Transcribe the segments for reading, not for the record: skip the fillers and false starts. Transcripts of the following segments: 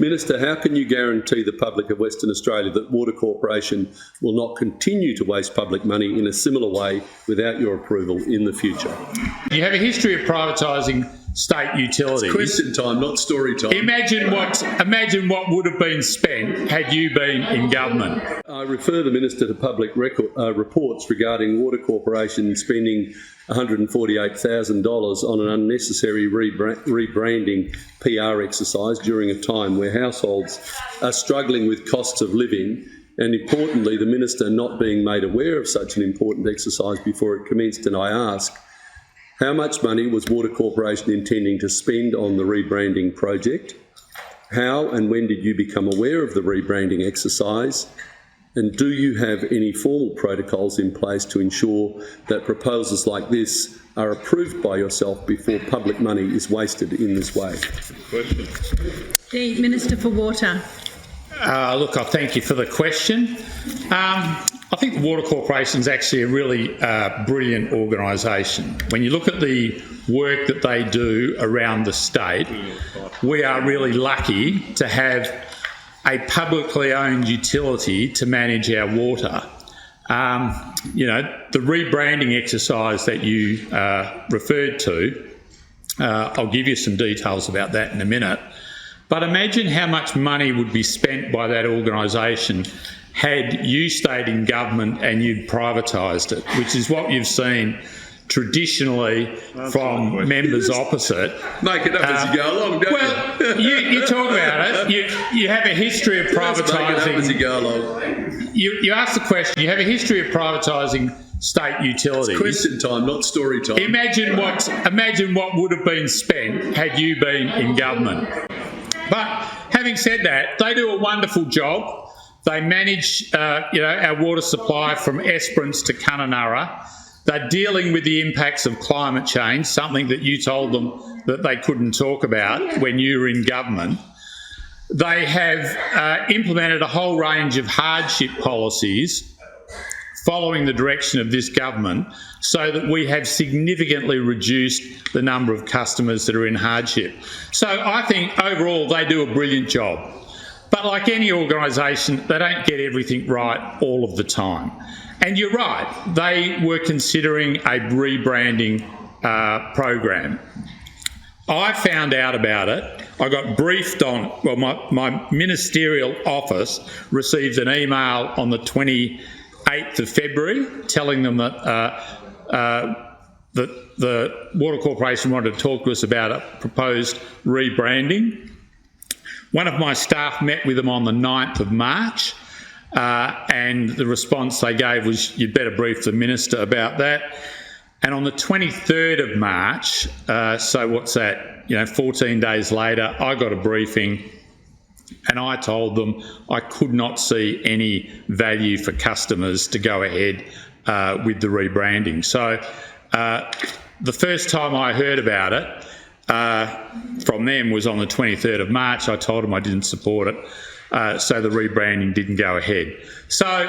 Minister, how can you guarantee the public of Western Australia that Water Corporation will not continue to waste public money in a similar way without your approval in the future? You have a history of privatising state utilities. It's question time, not story time. Imagine what would have been spent had you been in government. I refer the Minister to public reports regarding Water Corporation spending $148,000 on an unnecessary rebranding PR exercise during a time where households are struggling with costs of living, and importantly, the Minister not being made aware of such an important exercise before it commenced. And I ask, how much money was Water Corporation intending to spend on the rebranding project? How and when did you become aware of the rebranding exercise? And do you have any formal protocols in place to ensure that proposals like this are approved by yourself before public money is wasted in this way? Question. The Minister for Water. Look, I thank you for the question. I think the Water Corporation is actually a really brilliant organisation. When you look at the work that they do around the state, we are really lucky to have a publicly owned utility to manage our water. The rebranding exercise that you referred to, I'll give you some details about that in a minute. But imagine how much money would be spent by that organisation had you stayed in government and you'd privatised it, which is what you've seen traditionally from members opposite. Make it up as you go along, don't you? You talk about it. You have a history of privatising. Make it up as you go along. You ask the question. You have a history of privatising state utilities. It's question time, not story time. Imagine what would have been spent had you been in government. But having said that, they do a wonderful job. They manage, our water supply from Esperance to Kununurra. They're dealing with the impacts of climate change, something that you told them that they couldn't talk about when you were in government. They have implemented a whole range of hardship policies following the direction of this government so that we have significantly reduced the number of customers that are in hardship. So I think overall they do a brilliant job. But like any organisation, they don't get everything right all of the time. And you're right, they were considering a rebranding program. I found out about it. I got briefed on, my ministerial office received an email on the 28th of February telling them that the Water Corporation wanted to talk to us about a proposed rebranding. One of my staff met with them on the 9th of March. And the response they gave was, you'd better brief the Minister about that. And on the 23rd of March, so what's that, 14 days later, I got a briefing and I told them I could not see any value for customers to go ahead with the rebranding. So the first time I heard about it from them was on the 23rd of March. I told them I didn't support it. So the rebranding didn't go ahead. So,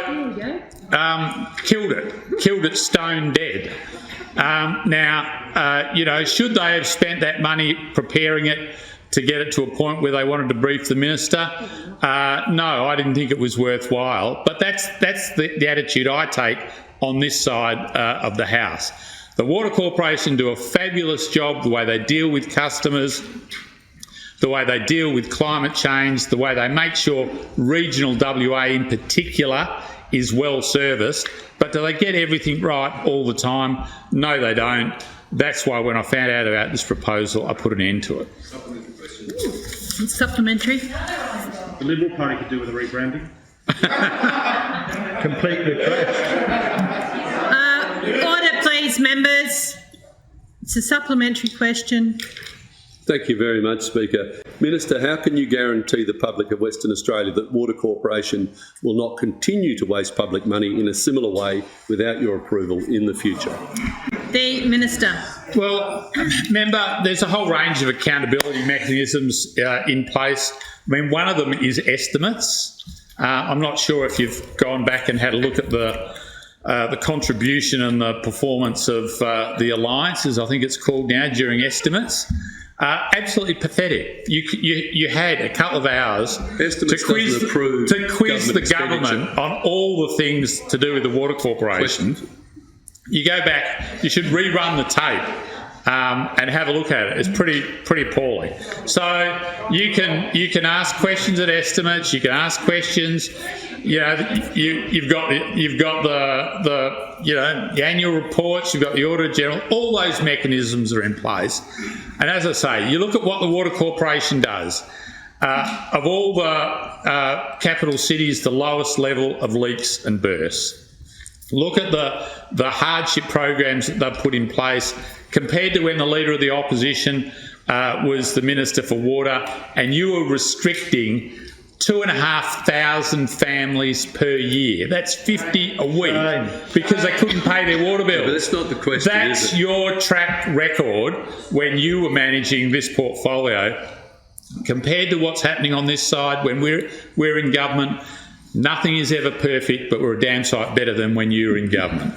killed it stone dead. Should they have spent that money preparing it to get it to a point where they wanted to brief the Minister? No, I didn't think it was worthwhile. But that's the attitude I take on this side of the House. The Water Corporation do a fabulous job, the way they deal with customers, the way they deal with climate change, the way they make sure regional WA in particular is well serviced. But do they get everything right all the time? No, they don't. That's why when I found out about this proposal, I put an end to it. Supplementary. The Liberal Party could do with a rebranding. Completely refreshed. Order, please, members. It's a supplementary question. Thank you very much, Speaker. Minister, how can you guarantee the public of Western Australia that Water Corporation will not continue to waste public money in a similar way without your approval in the future? The Minister. Well, member, there's a whole range of accountability mechanisms in place. I mean, one of them is estimates. I'm not sure if you've gone back and had a look at the contribution and the performance of the alliances, I think it's called now, during estimates. Absolutely pathetic. You had a couple of hours Estimates doesn't approve to quiz the government government on all the things to do with the Water Corporation. You go back, you should rerun the tape and have a look at it. It's pretty appalling. So you can ask questions at estimates. You can ask questions. You know, you've got the annual reports. You've got the Auditor General. All those mechanisms are in place. And as I say, you look at what the Water Corporation does. Of all the capital cities, the lowest level of leaks and bursts. Look at the hardship programs that they've put in place compared to when the Leader of the Opposition was the Minister for Water, and you were restricting 2,500 families per year. That's 50 a week because they couldn't pay their water bill. But that's not the question, That's is it? your track record when you were managing this portfolio. Compared to what's happening on this side when we're in government, nothing is ever perfect, but we're a damn sight better than when you were in government.